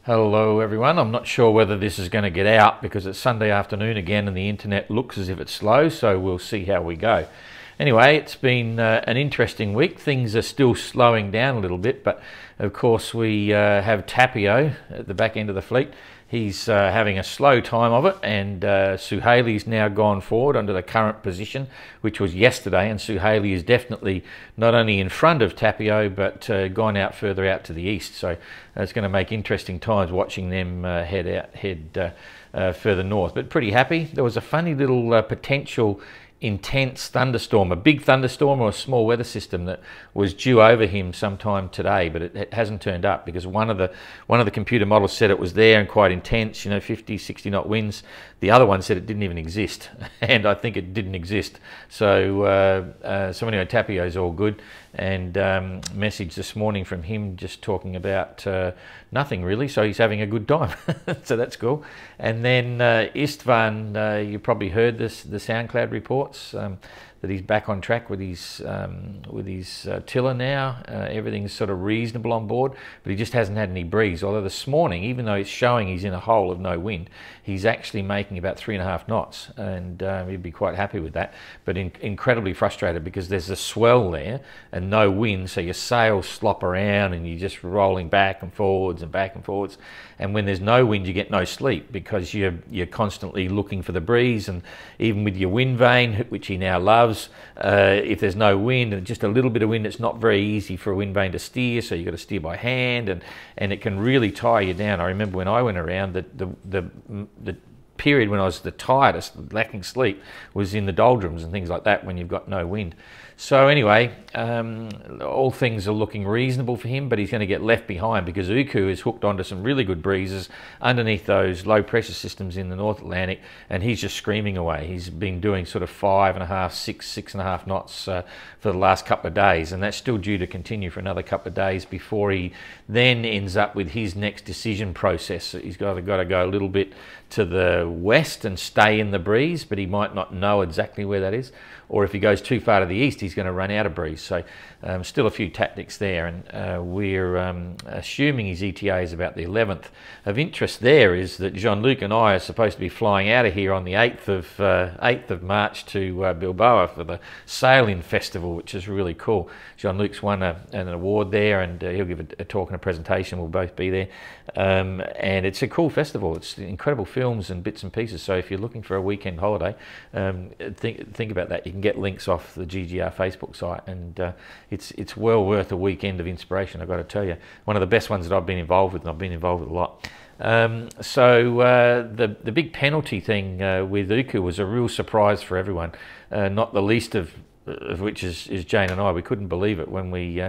Hello everyone. I'm not sure whether this is going to get out because it's Sunday afternoon again and the internet looks as if it's slow, so we'll see how we go. Anyway, it's been an interesting week. Things are still slowing down a little bit, but of course we have Tapio at the back end of the fleet. He's having a slow time of it, and Suhaili's now gone forward under the current position, which was yesterday, and Suhaili is definitely not only in front of Tapio, but gone out further out to the east. So it's going to make interesting times watching them head further north. But pretty happy. There was a funny little potential intense thunderstorm, a big thunderstorm or a small weather system that was due over him sometime today, but it hasn't turned up because one of the computer models said it was there and quite intense, 50, 60 knot winds. The other one said it didn't even exist, and I think it didn't exist. So anyway, Tapio's all good, and message this morning from him just talking about nothing really, so he's having a good time. So that's cool. And then Istvan, you probably heard the SoundCloud reports that he's back on track with his tiller now. Everything's sort of reasonable on board, but he just hasn't had any breeze. Although this morning, even though it's showing he's in a hole of no wind, he's actually making about 3.5 knots, and he'd be quite happy with that. But incredibly frustrated because there's a swell there and no wind, so your sails slop around and you're just rolling back and forwards and back and forwards. And when there's no wind, you get no sleep because you're constantly looking for the breeze. And even with your wind vane, which he now loves, if there's no wind and just a little bit of wind, it's not very easy for a wind vane to steer, so you've got to steer by hand, and it can really tire you down. I remember when I went around, the period when I was the tiredest, lacking sleep, was in the doldrums and things like that when you've got no wind. So anyway, all things are looking reasonable for him, but he's going to get left behind because Uku is hooked onto some really good breezes underneath those low pressure systems in the North Atlantic, and he's just screaming away. He's been doing sort of 5.5, 6.5 knots for the last couple of days, and that's still due to continue for another couple of days before he then ends up with his next decision process. He's got to go a little bit to the west and stay in the breeze, but he might not know exactly where that is. Or if he goes too far to the east, he's going to run out of breeze. So still a few tactics there, and we're assuming his ETA is about the 11th. Of interest there is that Jean-Luc and I are supposed to be flying out of here on the 8th of March to Bilbao for the Sailing Festival, which is really cool. Jean-Luc's won an award there, and he'll give a talk and a presentation. We'll both be there. And it's a cool festival. It's incredible films and bits and pieces. So if you're looking for a weekend holiday, think about that. You can get links off the GGR Facebook site, and it's well worth a weekend of inspiration, I've got to tell you. One of the best ones that I've been involved with, and I've been involved with a lot. The big penalty thing with Uku was a real surprise for everyone, not the least of which is Jane and I. We couldn't believe it when we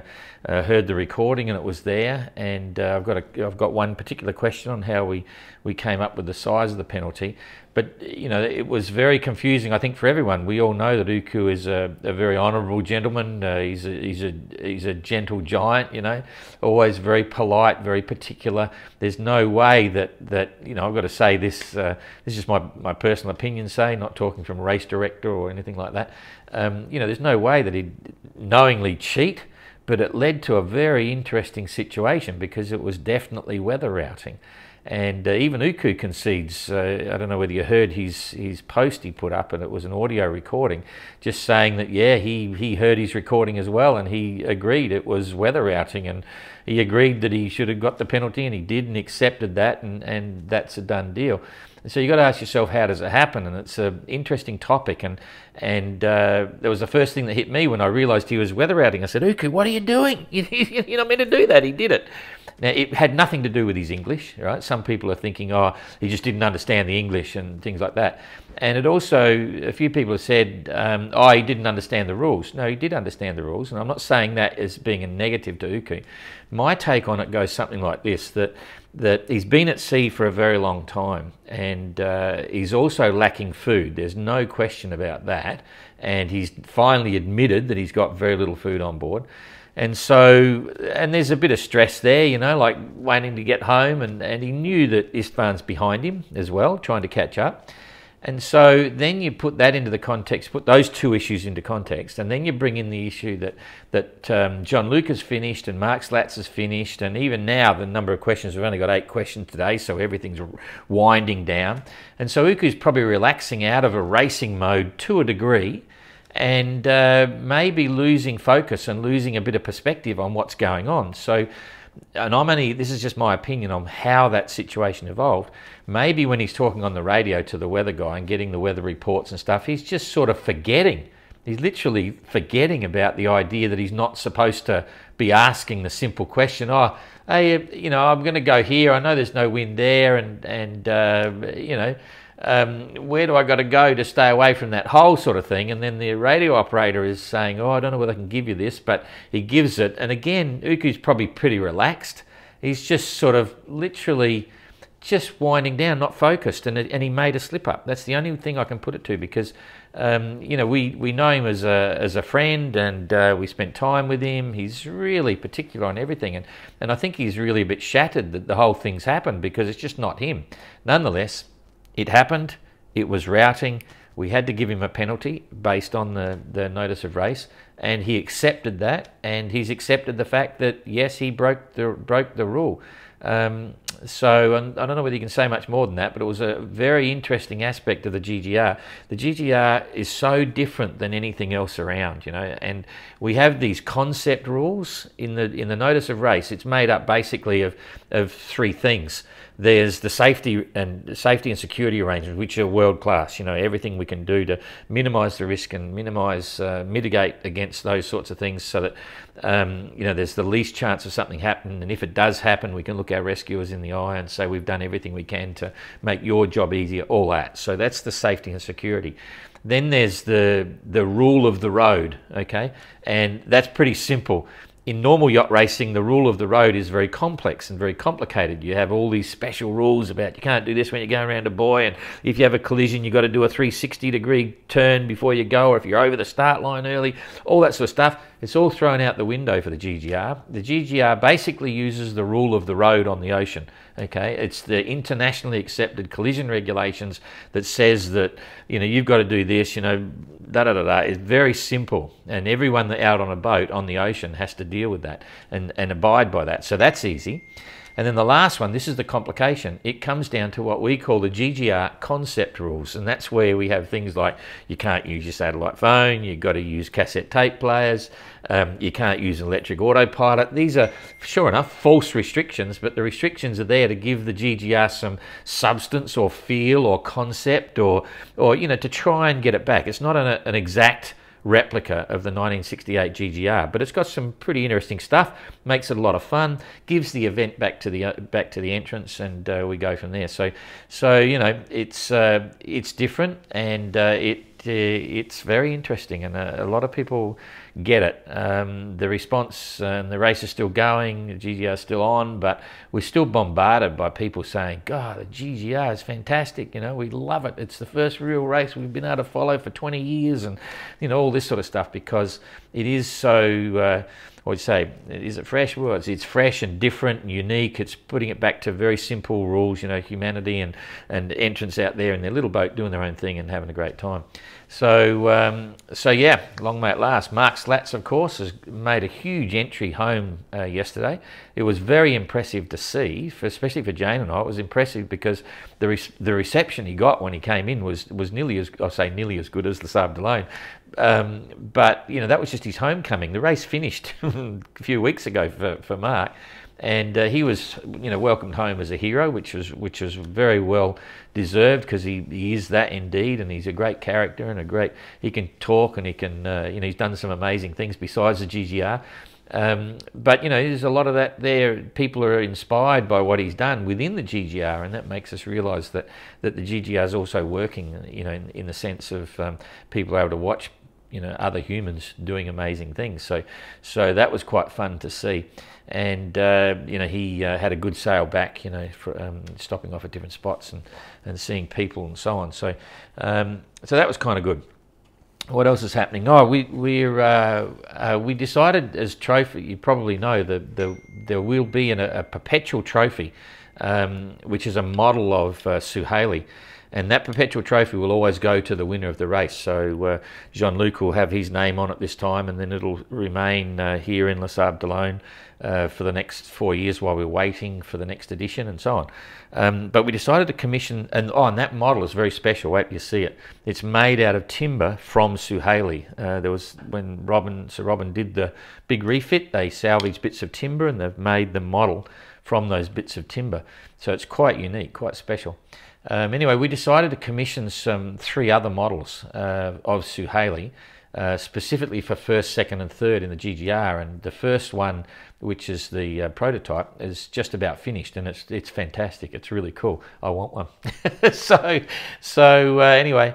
heard the recording and it was there. And I've got one particular question on how we came up with the size of the penalty. But it was very confusing, I think, for everyone. We all know that Uku is a very honourable gentleman. He's a gentle giant, always very polite, very particular. There's no way that I've got to say this. This is just my personal opinion, not talking from a race director or anything like that. There's no way that he'd knowingly cheat, but it led to a very interesting situation because it was definitely weather routing. And even Uku concedes, I don't know whether you heard his post he put up, and it was an audio recording, just saying that, yeah, he heard his recording as well, and he agreed it was weather routing, and he agreed that he should have got the penalty, and he did, and accepted that, and that's a done deal. So you got to ask yourself, how does it happen? And it's an interesting topic, and that was the first thing that hit me when I realised he was weather routing. I said, Uku, what are you doing? You're not meant to do that. He did it. Now, it had nothing to do with his English, right? Some people are thinking, oh, he just didn't understand the English and things like that. And it also, a few people have said, oh, he didn't understand the rules. No, he did understand the rules, and I'm not saying that as being a negative to Uku. My take on it goes something like this, that he's been at sea for a very long time, and he's also lacking food. There's no question about that. And he's finally admitted that he's got very little food on board. And there's a bit of stress there, like waiting to get home, and he knew that Istvan's behind him as well, trying to catch up. And so then you put that into the context, put those two issues into context, and then you bring in the issue that John Luke has finished and Mark Slatz has finished, and even now the number of questions, we've only got 8 questions today, so everything's winding down. And so Uku's probably relaxing out of a racing mode to a degree, and maybe losing focus and losing a bit of perspective on what's going on. So, and this is just my opinion on how that situation evolved. Maybe when he's talking on the radio to the weather guy and getting the weather reports and stuff, he's just sort of forgetting. He's literally forgetting about the idea that he's not supposed to be asking the simple question, oh, hey, you know, I'm going to go here. I know there's no wind there, and you know, where do I got to go to stay away from that hole, sort of thing. And then the radio operator is saying, oh, I don't know whether I can give you this, but he gives it. And again, Uku's probably pretty relaxed. He's just sort of literally just winding down, not focused, and he made a slip up. That's the only thing I can put it to, because you know, we know him as a friend, and we spent time with him. He's really particular on everything, and I think he's really a bit shattered that the whole thing's happened, because it's just not him. Nonetheless, it happened. It was routing. We had to give him a penalty based on the notice of race, and he accepted that, and he's accepted the fact that yes, he broke the rule. So I don't know whether you can say much more than that, but it was a very interesting aspect of the GGR. The GGR is so different than anything else around, you know, and we have these concept rules in the notice of race. It's made up basically of 3 things. There's the safety and security arrangements, which are world class. You know, everything we can do to minimise the risk and mitigate against those sorts of things, so that you know, there's the least chance of something happening. And if it does happen, we can look our rescuers in the eye and say we've done everything we can to make your job easier. All that. So that's the safety and security. Then there's the rule of the road. Okay, and that's pretty simple. In normal yacht racing, the rule of the road is very complex and very complicated. You have all these special rules about you can't do this when you're going around a buoy, and if you have a collision, you've got to do a 360-degree turn before you go, or if you're over the start line early, all that sort of stuff. It's all thrown out the window for the GGR. The GGR basically uses the rule of the road on the ocean. Okay, it's the internationally accepted collision regulations that says that, you know, you've got to do this, you know, da-da-da-da. It's very simple, and everyone that out on a boat on the ocean has to deal with that and abide by that. So that's easy. And then the last one, this is the complication. It comes down to what we call the GGR Concept Rules, and that's where we have things like you can't use your satellite phone, you've got to use cassette tape players, you can't use electric autopilot. These are, sure enough, false restrictions, but the restrictions are there to give the GGR some substance or feel or concept, or you know, to try and get it back. It's not an exact replica of the 1968 GGR, but it's got some pretty interesting stuff. Makes it a lot of fun. Gives the event back to the entrance, and we go from there. So you know, it's different, and it's very interesting, and a lot of people get it. The response and the race is still going, the GGR is still on, but we're still bombarded by people saying, God, the GGR is fantastic, you know, we love it. It's the first real race we've been able to follow for 20 years, and, you know, all this sort of stuff, because it is so, what would you say, is it fresh? Well, it's fresh and different and unique. It's putting it back to very simple rules, you know, humanity and entrants out there in their little boat doing their own thing and having a great time. So yeah, long may it last. Mark Slatz, of course, has made a huge entry home yesterday. It was very impressive to see, especially for Jane and I. It was impressive because the reception he got when he came in was nearly as good as the Sable d'Olonne. But you know, that was just his homecoming. The race finished a few weeks ago for Mark, and he was, you know, welcomed home as a hero, which was very well deserved, because he is that indeed, and he's a great character and he can talk, and he can you know, he's done some amazing things besides the GGR. But you know, there's a lot of that there. People are inspired by what he's done within the GGR, and that makes us realise that the GGR is also working, you know, in the sense of people are able to watch, you know, other humans doing amazing things. So that was quite fun to see. And you know, he had a good sail back, you know, for, stopping off at different spots and seeing people and so on. So that was kind of good. What else is happening? Oh, we decided as trophy. You probably know that there will be a perpetual trophy which is a model of Sue Haley. And that perpetual trophy will always go to the winner of the race. So Jean-Luc will have his name on it this time, and then it'll remain here in Les Sables d'Olonne for the next 4 years while we're waiting for the next edition and so on. But we decided to commission, and that model is very special. Wait till you see it. It's made out of timber from Sue Haley. There was, when Sir Robin did the big refit, they salvaged bits of timber and they've made the model from those bits of timber. So it's quite unique, quite special. Anyway, we decided to commission 3 other models of Sue Haley, specifically for first, second and third in the GGR. And the first one, which is the prototype, is just about finished, and it's fantastic. It's really cool. I want one. Anyway,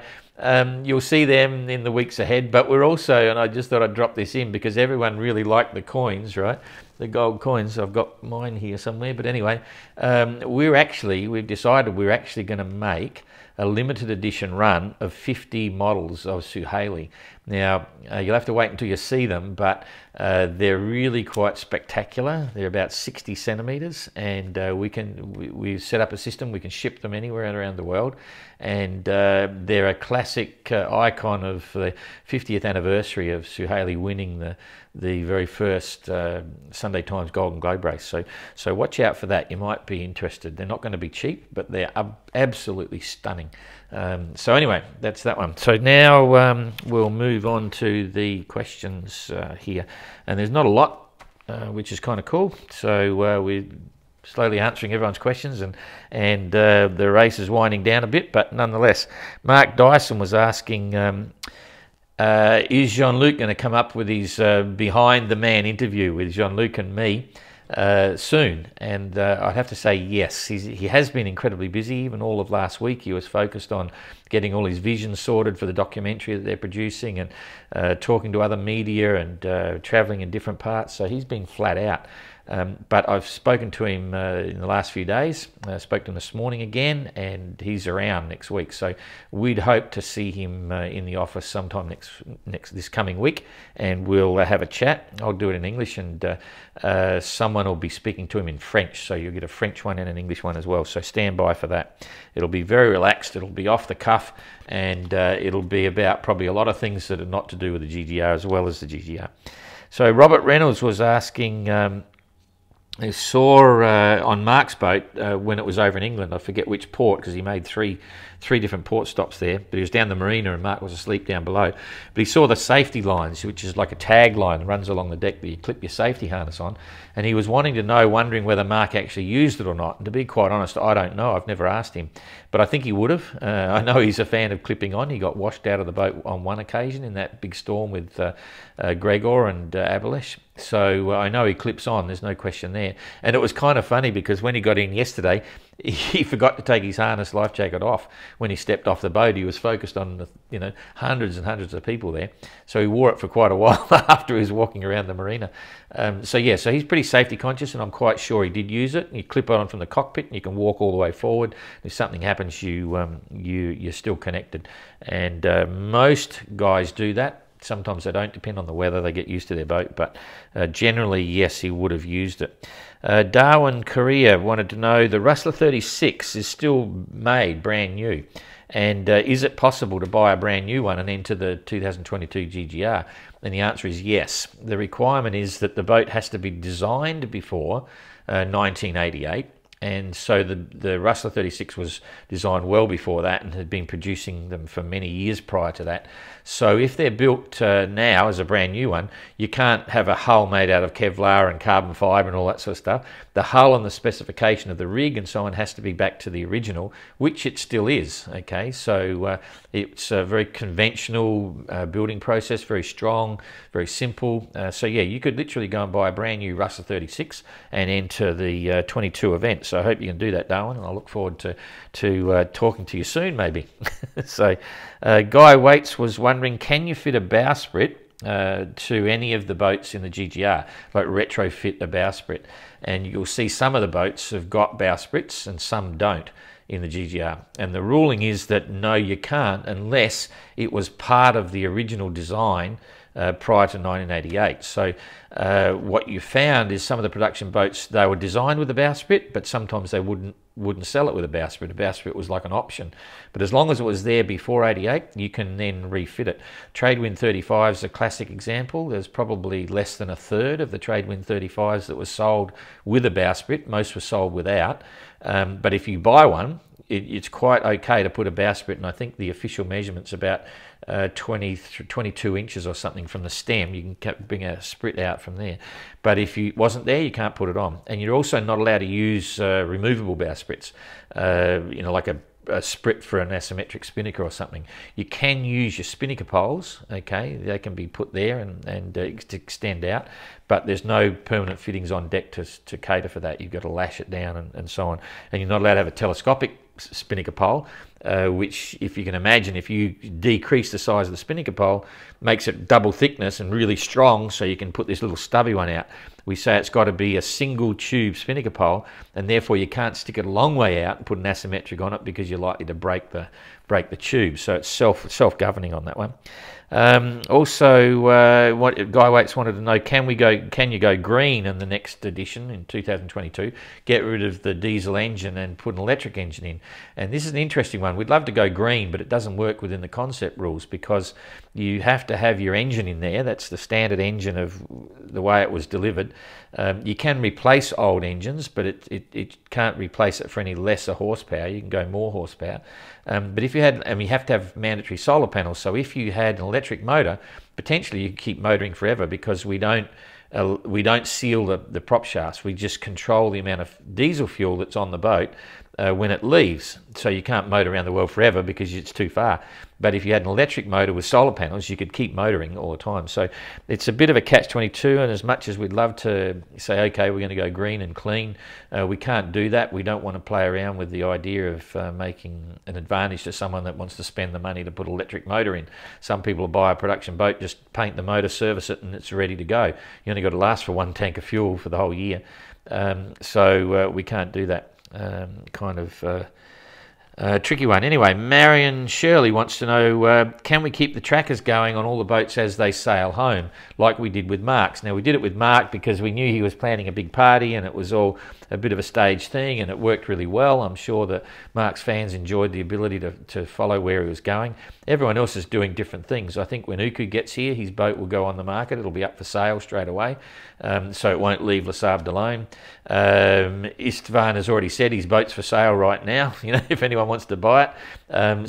you'll see them in the weeks ahead. But we're also, and I just thought I'd drop this in because everyone really liked the coins, right? The gold coins. I've got mine here somewhere. But anyway, we've decided we're actually going to make a limited edition run of 50 models of Sue Haley. Now, you'll have to wait until you see them, but they're really quite spectacular. They're about 60 centimetres, and we've set up a system. We can ship them anywhere around the world, and they're a classic icon of the 50th anniversary of Sue Haley winning the very first Sunday Times Golden Globe race. So watch out for that. You might be interested. They're not going to be cheap, but they're absolutely stunning. So anyway, that's that one. So now we'll move on to the questions here. And there's not a lot, which is kind of cool. So we're slowly answering everyone's questions, and the race is winding down a bit, but nonetheless. Mark Dyson was asking, is Jean-Luc going to come up with his Behind the Man interview with Jean-Luc and me soon? And I'd have to say yes. He has been incredibly busy. Even all of last week he was focused on getting all his visions sorted for the documentary that they're producing, and talking to other media and travelling in different parts. So he's been flat out. But I've spoken to him in the last few days. I spoke to him this morning again, and he's around next week. So we'd hope to see him in the office sometime this coming week, and we'll have a chat. I'll do it in English, and someone will be speaking to him in French. So you'll get a French one and an English one as well. So stand by for that. It'll be very relaxed. It'll be off the cuff, and it'll be about probably a lot of things that are not to do with the GGR as well as the GGR. So Robert Reynolds was asking, I saw on Mark's boat when it was over in England, I forget which port, because he made three different port stops there, but he was down the marina and Mark was asleep down below. But he saw the safety lines, which is like a tag line that runs along the deck that you clip your safety harness on, and he was wondering whether Mark actually used it or not. And to be quite honest, I don't know. I've never asked him, but I think he would have. I know he's a fan of clipping on. He got washed out of the boat on one occasion in that big storm with Gregor and Abelesh. So I know he clips on, there's no question there. And it was kind of funny because when he got in yesterday, he forgot to take his harness life jacket off when he stepped off the boat. He was focused on the, hundreds and hundreds of people there. So he wore it for quite a while after he was walking around the marina. So he's pretty safety conscious, and I'm quite sure he did use it. You clip it on from the cockpit and you can walk all the way forward. If something happens, you're still connected. And most guys do that. Sometimes they don't, depend on the weather, they get used to their boat, but generally, yes, he would have used it. Darwin Korea wanted to know, the Rustler 36 is still made brand new, and is it possible to buy a brand new one and enter the 2022 GGR? And the answer is yes. The requirement is that the boat has to be designed before 1988. And so the Rustler 36 was designed well before that and had been producing them for many years prior to that. So if they're built now as a brand new one, you can't have a hull made out of Kevlar and carbon fibre and all that sort of stuff. The hull and the specification of the rig and so on has to be back to the original, which it still is. Okay, so it's a very conventional building process, very strong, very simple. So yeah, you could literally go and buy a brand new Rustler 36 and enter the 22 event. So I hope you can do that, Darwin, and I look forward to talking to you soon, maybe. So Guy Waits was wondering, can you fit a bowsprit to any of the boats in the GGR, like retrofit a bowsprit? And you'll see some of the boats have got bowsprits and some don't in the GGR. And the ruling is that no, you can't, unless it was part of the original design prior to 1988. So what you found is some of the production boats, they were designed with a bowsprit, but sometimes they wouldn't sell it with a bowsprit. A bowsprit was like an option. But as long as it was there before 88, you can then refit it. Tradewind 35 is a classic example. There's probably less than a third of the Tradewind 35s that was sold with a bowsprit. Most were sold without. But if you buy one, it's quite okay to put a bowsprit, and I think the official measurement's about 22 inches or something from the stem. You can bring a sprit out from there. But if it wasn't there, you can't put it on. And you're also not allowed to use removable bowsprits, like a sprit for an asymmetric spinnaker or something. You can use your spinnaker poles, okay, they can be put there and extend out, but there's no permanent fittings on deck to cater for that. You've got to lash it down and so on. And you're not allowed to have a telescopic spinnaker pole, which, if you can imagine, if you decrease the size of the spinnaker pole, makes it double thickness and really strong, so you can put this little stubby one out. We say it's got to be a single tube spinnaker pole, and therefore you can't stick it a long way out and put an asymmetric on it, because you're likely to break the tube. So it's self-governing on that one. What Guy Waits wanted to know, can you go green in the next edition in 2022, get rid of the diesel engine and put an electric engine in? And this is an interesting one. We'd love to go green, but it doesn't work within the concept rules, because you have to have your engine in there. That's the standard engine of the way it was delivered. You can replace old engines, but it can't replace it for any lesser horsepower. You can go more horsepower. But if you had, and you have to have mandatory solar panels, so if you had an electric motor, potentially you could keep motoring forever, because we don't seal the prop shafts. We just control the amount of diesel fuel that's on the boat when it leaves. So you can't motor around the world forever because it's too far. But if you had an electric motor with solar panels, you could keep motoring all the time. So it's a bit of a catch-22, and as much as we'd love to say, okay, we're going to go green and clean, we can't do that. We don't want to play around with the idea of making an advantage to someone that wants to spend the money to put an electric motor in. Some people will buy a production boat, just paint the motor, service it, and it's ready to go. You only got to last for one tank of fuel for the whole year. So we can't do that. Tricky one. Anyway, Marion Shirley wants to know, can we keep the trackers going on all the boats as they sail home, like we did with Marx? Now, we did it with Mark because we knew he was planning a big party, and it was all a bit of a staged thing, and it worked really well. I'm sure that Marx fans enjoyed the ability to follow where he was going. Everyone else is doing different things. I think when Uku gets here, his boat will go on the market. It'll be up for sale straight away, so it won't leave Les Sables alone. Istvan has already said his boat's for sale right now, if anyone wants to buy it.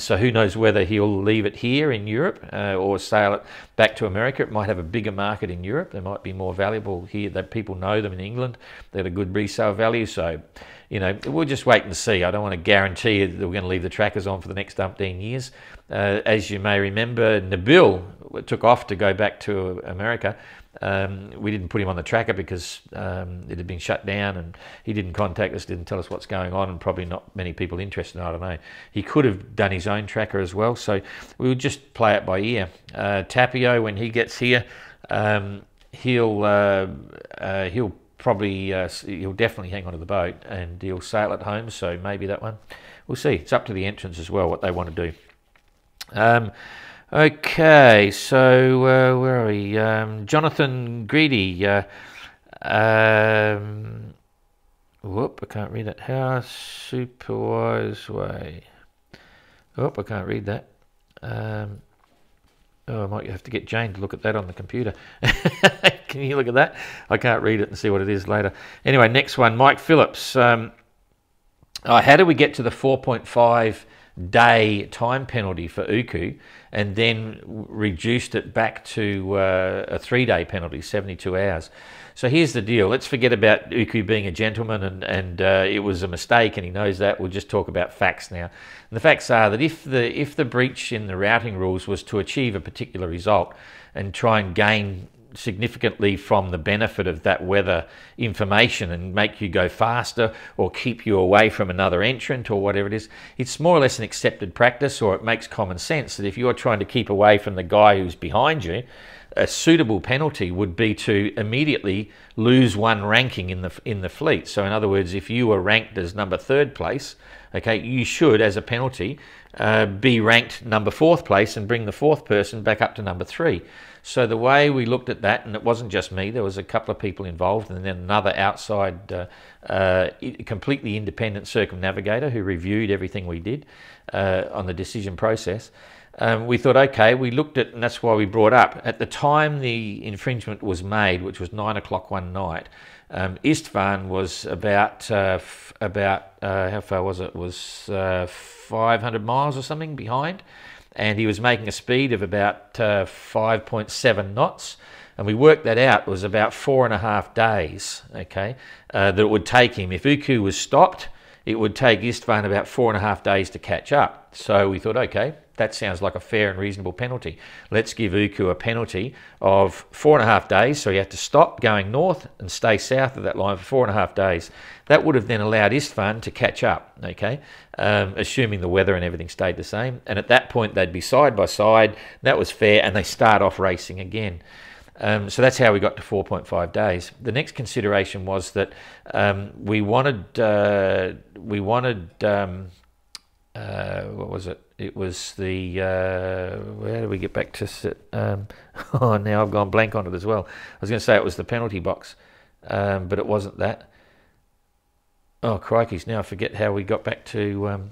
So who knows whether he'll leave it here in Europe or sail it back to America. It might have a bigger market in Europe. They might be more valuable here, that people know them in England. They're a good resale value. So, we'll just wait and see. I don't want to guarantee that we're going to leave the trackers on for the next umpteen years. As you may remember, Nabil took off to go back to America. We didn't put him on the tracker because it had been shut down, and he didn't contact us, didn't tell us what's going on, and probably not many people interested. I don't know. He could have done his own tracker as well, so we would just play it by ear. Tapio, when he gets here, he'll definitely hang on to the boat, and he'll sail it home. So maybe that one. We'll see. It's up to the entrants as well what they want to do. Okay, so where are we? Jonathan Greedy. Whoop, I can't read that. How superwise way. Whoop, I can't read that. I might have to get Jane to look at that on the computer. Can you look at that? I can't read it and see what it is later. Anyway, next one, Mike Phillips. How do we get to the 4.5 day time penalty for Uku, and then reduced it back to a 3-day penalty, 72 hours. So here's the deal. Let's forget about Uku being a gentleman and it was a mistake, and he knows that. We'll just talk about facts now. And the facts are that if the breach in the routing rules was to achieve a particular result and try and gain significantly from the benefit of that weather information and make you go faster or keep you away from another entrant or whatever it is, it's more or less an accepted practice, or it makes common sense that if you're trying to keep away from the guy who's behind you, a suitable penalty would be to immediately lose one ranking in the fleet. So in other words, if you were ranked as number 3rd place, okay, you should, as a penalty, be ranked number 4th place and bring the 4th person back up to number 3. So the way we looked at that, and it wasn't just me, there was a couple of people involved, and then another outside, completely independent circumnavigator who reviewed everything we did on the decision process. We thought, okay, we looked at, and that's why we brought up, at the time the infringement was made, which was 9 o'clock one night, Istvan was about how far was it? It was 500 miles or something behind, and he was making a speed of about 5.7 knots, and we worked that out. It was about 4.5 days, okay, that it would take him. If Uku was stopped, it would take Istvan about 4.5 days to catch up. So we thought, okay, that sounds like a fair and reasonable penalty. Let's give Uku a penalty of 4.5 days, so he had to stop going north and stay south of that line for 4.5 days. That would have then allowed Istvan to catch up, okay, assuming the weather and everything stayed the same. And at that point, they'd be side by side. That was fair, and they start off racing again. So that's how we got to 4.5 days. The next consideration was that we wanted what was it? It was the, where do we get back to sit? Oh, now I've gone blank on it as well. I was going to say it was the penalty box, but it wasn't that. Oh, crikeys, now I forget how we got back to,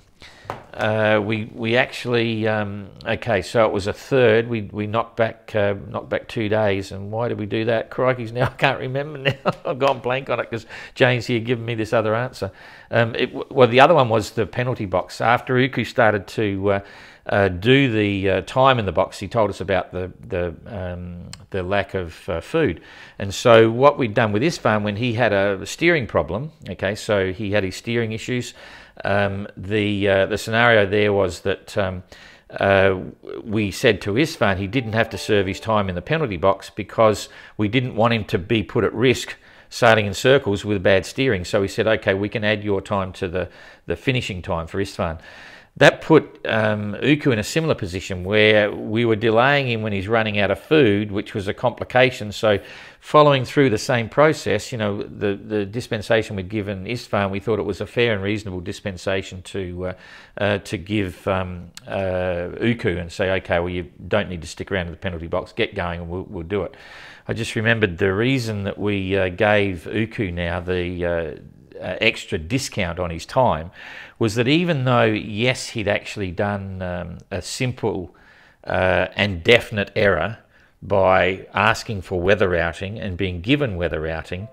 we actually, okay, so it was a third. We knocked back 2 days, and why did we do that? Crikeys, now I can't remember now. I've gone blank on it because Jane's here giving me this other answer. Well, the other one was the penalty box. After Uku started to do the time in the box, he told us about the lack of food. And so what we'd done with this farm, when he had a steering problem, okay, so he had his steering issues, the scenario there was that we said to Istvan he didn't have to serve his time in the penalty box because we didn't want him to be put at risk sailing in circles with bad steering. So we said, okay, we can add your time to the finishing time for Istvan. That put Uku in a similar position where we were delaying him when he's running out of food, which was a complication. So following through the same process, you know, the dispensation we'd given Istvan, we thought it was a fair and reasonable dispensation to give Uku and say, okay, well, you don't need to stick around in the penalty box, get going and we'll do it. I just remembered the reason that we gave Uku now the extra discount on his time was that even though, yes, he'd actually done a simple and definite error by asking for weather routing and being given weather routing,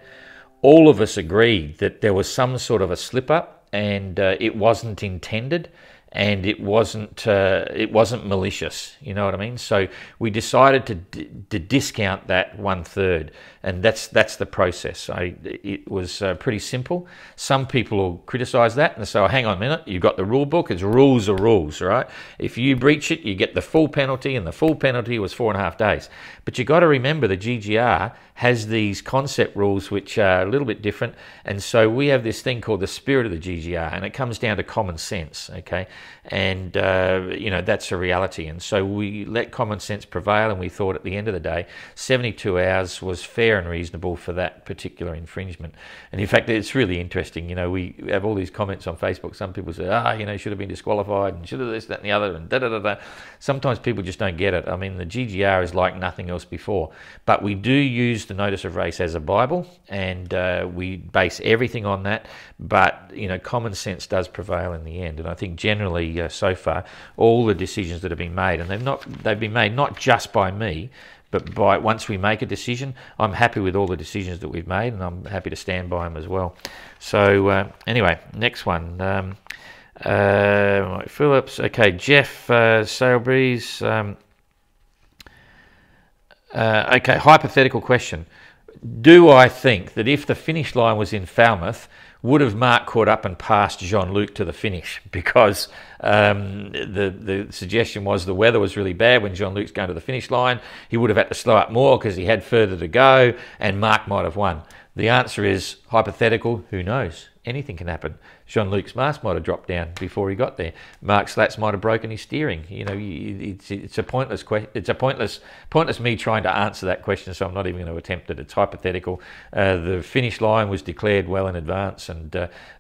all of us agreed that there was some sort of a slip-up and it wasn't intended and it wasn't malicious, you know what I mean? So we decided to discount that 1/3, and that's the process. So it was pretty simple. Some people will criticise that and say, oh, hang on a minute, you've got the rule book, it's rules are rules, right? If you breach it, you get the full penalty, and the full penalty was 4.5 days. But you've got to remember the GGR has these concept rules which are a little bit different, and so we have this thing called the spirit of the GGR, and it comes down to common sense, okay? And you know, that's a reality, and so we let common sense prevail, and we thought at the end of the day 72 hours was fair and reasonable for that particular infringement. And in fact, it's really interesting, you know, we have all these comments on Facebook. Some people say, you know, should have been disqualified and should have this, that and the other, and da-da-da-da. Sometimes people just don't get it. I mean, the GGR is like nothing else before, but we do use the notice of race as a Bible, and we base everything on that, but you know, common sense does prevail in the end. And I think generally so far all the decisions that have been made, and they've been made not just by me, but by once we make a decision, I'm happy with all the decisions that we've made, and I'm happy to stand by them as well. So anyway, next one, Mike Phillips. Okay, Jeff Sailbreeze. Okay, hypothetical question. Do I think that if the finish line was in Falmouth, would have Mark caught up and passed Jean-Luc to the finish? Because the suggestion was the weather was really bad when Jean-Luc's going to the finish line. He would have had to slow up more because he had further to go, and Mark might have won. The answer is hypothetical. Who knows? Anything can happen. Jean-Luc's mast might have dropped down before he got there. Mark Slats might have broken his steering. You know, it's a pointless question. It's a pointless me trying to answer that question. So I'm not even going to attempt it. It's hypothetical. The finish line was declared well in advance, and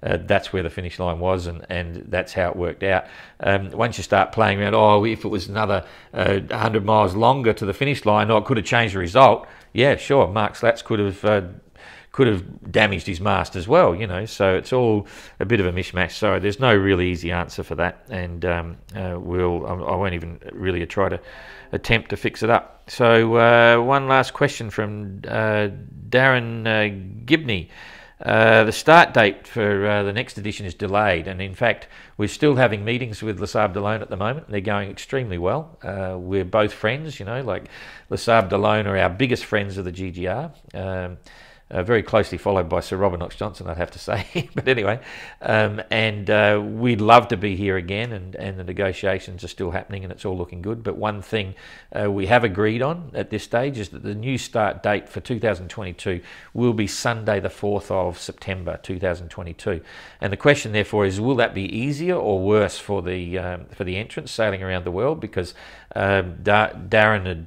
that's where the finish line was, and that's how it worked out. Once you start playing around, oh, if it was another 100 miles longer to the finish line, oh, it could have changed the result. Yeah, sure. Mark Slats could have damaged his mast as well, you know, so it's all a bit of a mishmash. So there's no really easy answer for that, and I won't even really try to attempt to fix it up. So one last question from Darren Gibney. The start date for the next edition is delayed, and in fact we're still having meetings with Les Sables d'Olonne at the moment. They're going extremely well. We're both friends, you know, like Les Sables d'Olonne are our biggest friends of the GGR. Very closely followed by Sir Robert Knox-Johnson, I'd have to say. But anyway, we'd love to be here again, and the negotiations are still happening, and it's all looking good. But one thing we have agreed on at this stage is that the new start date for 2022 will be Sunday the 4th of September 2022. And the question therefore is, will that be easier or worse for the entrants sailing around the world? Because Darren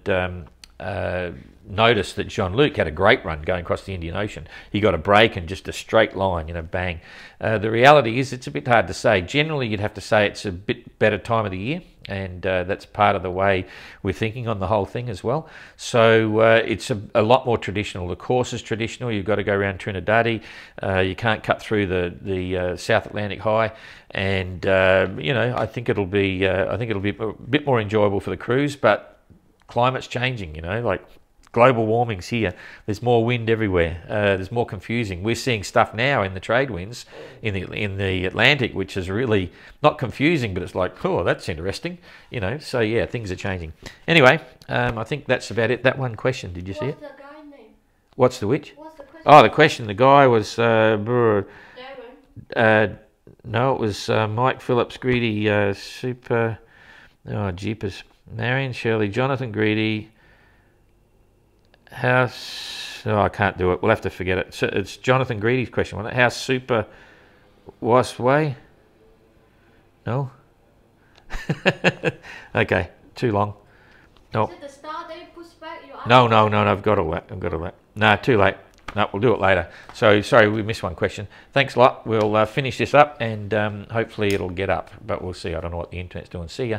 had noticed that Jean-Luc had a great run going across the Indian Ocean. He got a break and just a straight line, you know, bang. The reality is it's a bit hard to say. Generally, you'd have to say it's a bit better time of the year, and that's part of the way we're thinking on the whole thing as well. So it's a lot more traditional. The course is traditional. You've got to go around Trinidad. You can't cut through the South Atlantic High, and you know, I think it'll be a bit more enjoyable for the crews. But climate's changing, you know, like global warming's here. There's more wind everywhere. There's more confusing. We're seeing stuff now in the trade winds in the Atlantic, which is really not confusing, but it's like, oh, that's interesting, you know. So yeah, things are changing. Anyway, I think that's about it. That one question, did you see it? What's the guy name? What's the which? What's the question? Oh, the question. The guy was Darren. no, it was Mike Phillips, Greedy, Super. Oh, jeepers. Marion Shirley, Jonathan Greedy. I can't do it. We'll have to forget it. So it's Jonathan Greedy's question, wasn't it? How super was way? No? Okay, too long. No. Is it the start date pushed back? No, I've got all that. No, too late. No, we'll do it later. So, sorry, we missed one question. Thanks a lot. We'll finish this up, and hopefully it'll get up, but we'll see. I don't know what the internet's doing. See ya.